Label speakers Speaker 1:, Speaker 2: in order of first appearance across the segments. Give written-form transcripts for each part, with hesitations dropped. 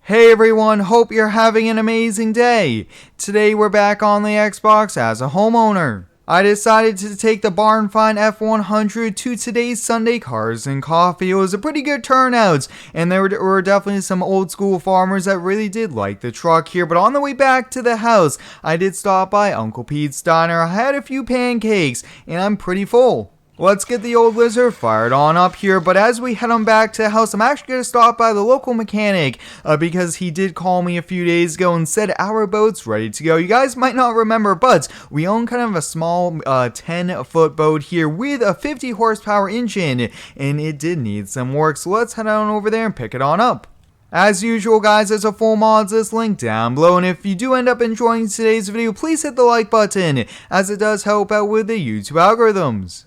Speaker 1: Hey everyone, hope you're having an amazing day. Today we're back on the Xbox as a homeowner. I decided to take the barn find F100 to today's Sunday Cars and Coffee. It was a pretty good turnout, and there were definitely some old school farmers that really did like the truck here. But on the way back to the house, I did stop by Uncle Pete's Diner. I had a few pancakes, and I'm pretty full. Let's get the old lizard fired on up here, but as we head on back to the house, I'm actually going to stop by the local mechanic because he did call me a few days ago and said our boat's ready to go. You guys might not remember, but we own kind of a small 10-foot boat here with a 50 horsepower engine, and it did need some work, so let's head on over there and pick it on up. As usual, guys, there's a full mods list link down below, and if you do end up enjoying today's video, please hit the like button, as it does help out with the YouTube algorithms.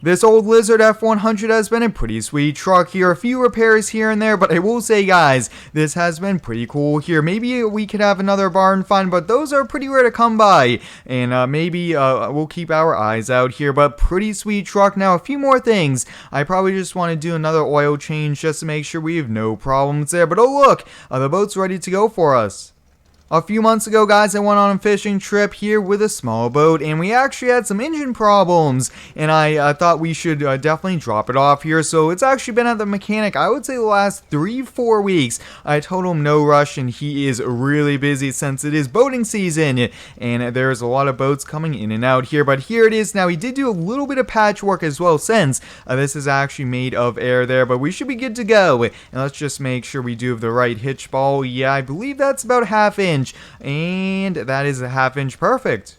Speaker 1: This old Lizard F100 has been a pretty sweet truck here, a few repairs here and there, but I will say, guys, this has been pretty cool here. Maybe we could have another barn find, but those are pretty rare to come by, and maybe we'll keep our eyes out here, but pretty sweet truck. Now, a few more things. I probably just want to do another oil change just to make sure we have no problems there, but oh look, the boat's ready to go for us. A few months ago, guys, I went on a fishing trip here with a small boat, and we actually had some engine problems, and I thought we should definitely drop it off here. So it's actually been at the mechanic, I would say, the last 3-4 weeks. I told him no rush, and he is really busy since it is boating season, and there's a lot of boats coming in and out here. But here it is. Now, he did do a little bit of patchwork as well, since this is actually made of air there, but we should be good to go. And let's just make sure we do have the right hitch ball. Yeah, I believe that's about a ½ inch. And that is a ½ inch perfect.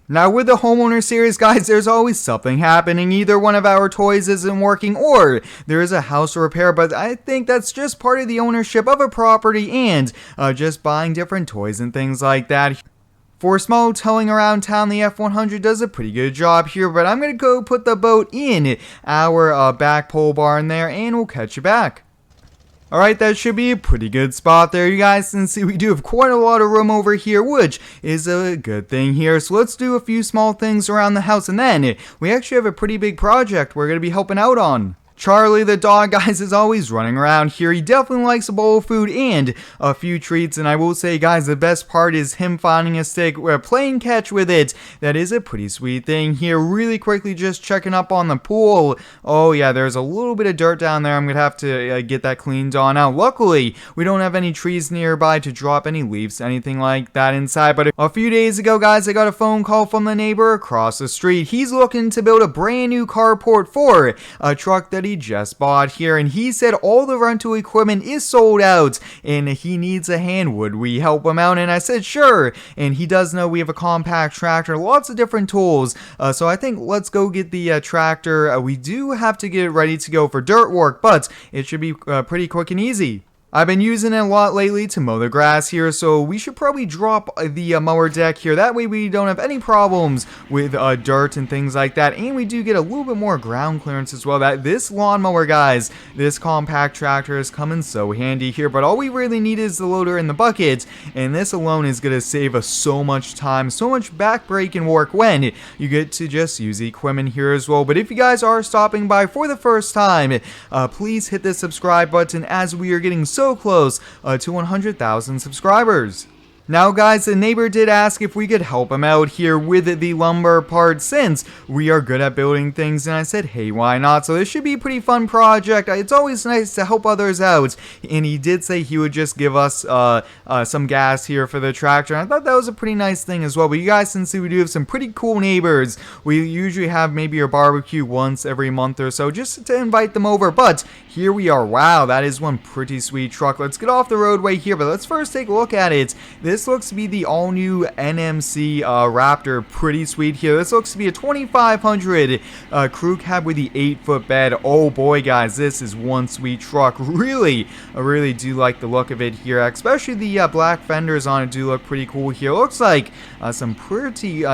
Speaker 1: Now with the Homeowner series, guys, there's always something happening. Either one of our toys isn't working or there is a house repair, but I think that's just part of the ownership of a property and just buying different toys and things like that. For small towing around town, the F100 does a pretty good job here, but I'm going to go put the boat in our back pole barn there, and we'll catch you back. Alright, that should be a pretty good spot there, you guys. And see, we do have quite a lot of room over here, which is a good thing here. So let's do a few small things around the house, and then we actually have a pretty big project we're going to be helping out on. Charlie the dog, guys, is always running around here. He definitely likes a bowl of food and a few treats, and I will say, guys, the best part is him finding a stick, playing catch with it. That is a pretty sweet thing here. Really quickly just checking up on the pool. Oh yeah, there's a little bit of dirt down there. I'm gonna have to get that cleaned on out. Luckily, we don't have any trees nearby to drop any leaves, anything like that inside. But a few days ago, guys, I got a phone call from the neighbor across the street. He's looking to build a brand new carport for a truck that he just bought here, and he said all the rental equipment is sold out and he needs a hand. Would we help him out? And I said sure, and he does know we have a compact tractor, lots of different tools, so I think let's go get the tractor. We do have to get it ready to go for dirt work, but it should be pretty quick and easy. I've been using it a lot lately to mow the grass here, so we should probably drop the mower deck here. That way we don't have any problems with dirt and things like that, and we do get a little bit more ground clearance as well. That this lawnmower, guys, this compact tractor is coming so handy here, but all we really need is the loader and the bucket, and this alone is going to save us so much time, so much back-breaking work when you get to just use the equipment here as well. But if you guys are stopping by for the first time, please hit the subscribe button, as we are getting so close to 100,000 subscribers. Now, guys, the neighbor did ask if we could help him out here with the lumber part, since we are good at building things, and I said, hey, why not? So this should be a pretty fun project. It's always nice to help others out, and he did say he would just give us some gas here for the tractor, and I thought that was a pretty nice thing as well. But you guys can see we do have some pretty cool neighbors. We usually have maybe a barbecue once every month or so just to invite them over, but here we are. Wow, that is one pretty sweet truck. Let's get off the roadway here, but let's first take a look at it. This looks to be the all-new NMC Raptor. Pretty sweet here. This looks to be a 2500 crew cab with the 8-foot bed. Oh boy, guys, this is one sweet truck. I really do like the look of it here, especially the black fenders on it do look pretty cool here. Looks like some pretty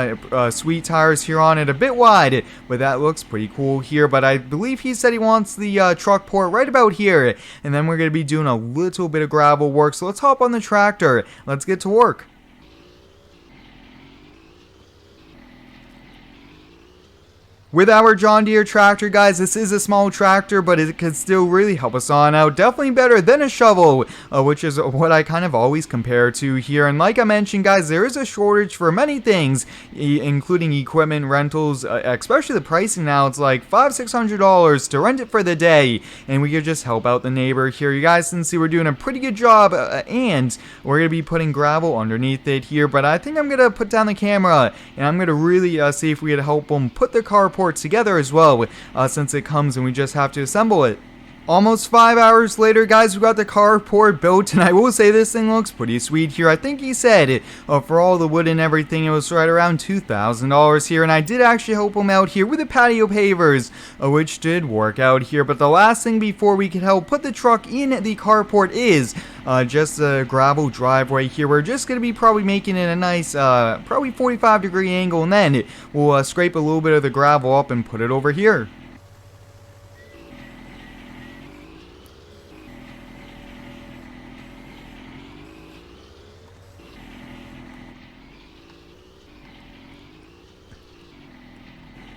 Speaker 1: sweet tires here on it, a bit wide, but that looks pretty cool here. But I believe he said he wants the truck port right about here, and then we're going to be doing a little bit of gravel work. So let's hop on the tractor. Let's get to work. With our John Deere tractor, guys, this is a small tractor, but it could still really help us on out. Definitely better than a shovel, which is what I kind of always compare to here. And like I mentioned, guys, there is a shortage for many things, including equipment rentals, especially the pricing now. It's like $500–600 to rent it for the day, and we could just help out the neighbor here. You guys can see we're doing a pretty good job, and we're going to be putting gravel underneath it here. But I think I'm going to put down the camera, and I'm going to really see if we can help them put the carport together as well, since it comes and we just have to assemble it. Almost 5 hours later, guys, we got the carport built, and I will say this thing looks pretty sweet here. I think he said for all the wood and everything, it was right around $2,000 here, and I did actually help him out here with the patio pavers, which did work out here. But the last thing before we could help put the truck in the carport is just a gravel driveway here. We're just going to be probably making it a nice, probably 45-degree angle, and then we'll scrape a little bit of the gravel up and put it over here.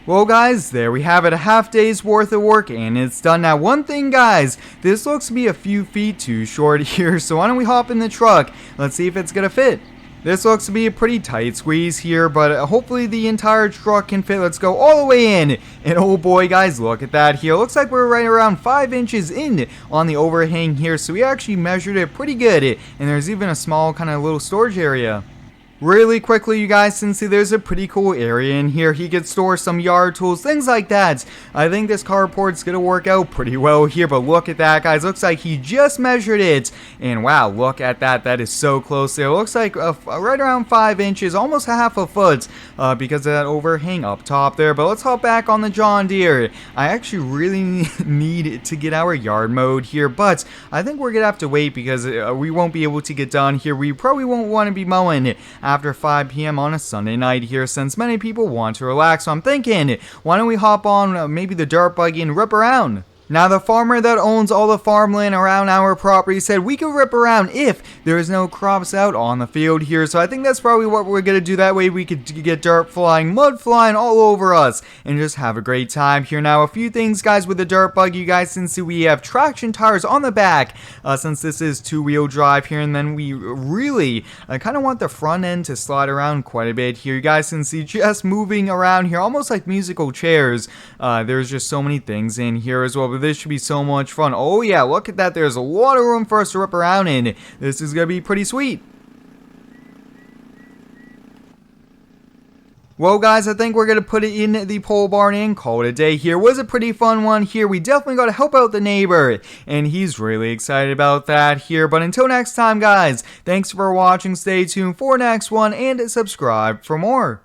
Speaker 1: Well, guys, there we have it, a half day's worth of work, and it's done. Now, one thing, guys, this looks to be a few feet too short here, so why don't we hop in the truck? Let's see if it's gonna fit. This looks to be a pretty tight squeeze here, but hopefully the entire truck can fit. Let's go all the way in, and oh boy, guys, look at that here. Looks like we're right around 5 inches in on the overhang here, so we actually measured it pretty good, and there's even a small kind of little storage area. Really quickly, you guys can see there's a pretty cool area in here. He could store some yard tools, things like that. I think this carport's gonna work out pretty well here, but look at that, guys. Looks like he just measured it, and wow, look at that. That is so close there. Looks like right around 5 inches, almost half a foot, because of that overhang up top there. But let's hop back on the John Deere. I actually really need to get our yard mowed here, but I think we're gonna have to wait because we won't be able to get done here. We probably won't want to be mowing after 5 p.m. on a Sunday night here, since many people want to relax. So I'm thinking, why don't we hop on maybe the dirt buggy and rip around? Now, the farmer that owns all the farmland around our property said we could rip around if there is no crops out on the field here. So I think that's probably what we're going to do. That way we could get dirt flying, mud flying all over us, and just have a great time here. Now, a few things, guys, with the dirt bug. You guys can see we have traction tires on the back, since this is 2-wheel drive here. And then we really kind of want the front end to slide around quite a bit here. You guys can see just moving around here, almost like musical chairs. There's just so many things in here as well. This should be so much fun. Oh yeah, look at that. There's a lot of room for us to rip around in. This is gonna be pretty sweet. Well, guys, I think we're going to put it in the pole barn and call it a day here. Was a pretty fun one here. We definitely got to help out the neighbor, and he's really excited about that here. But until next time, guys, thanks for watching. Stay tuned for next one, and subscribe for more.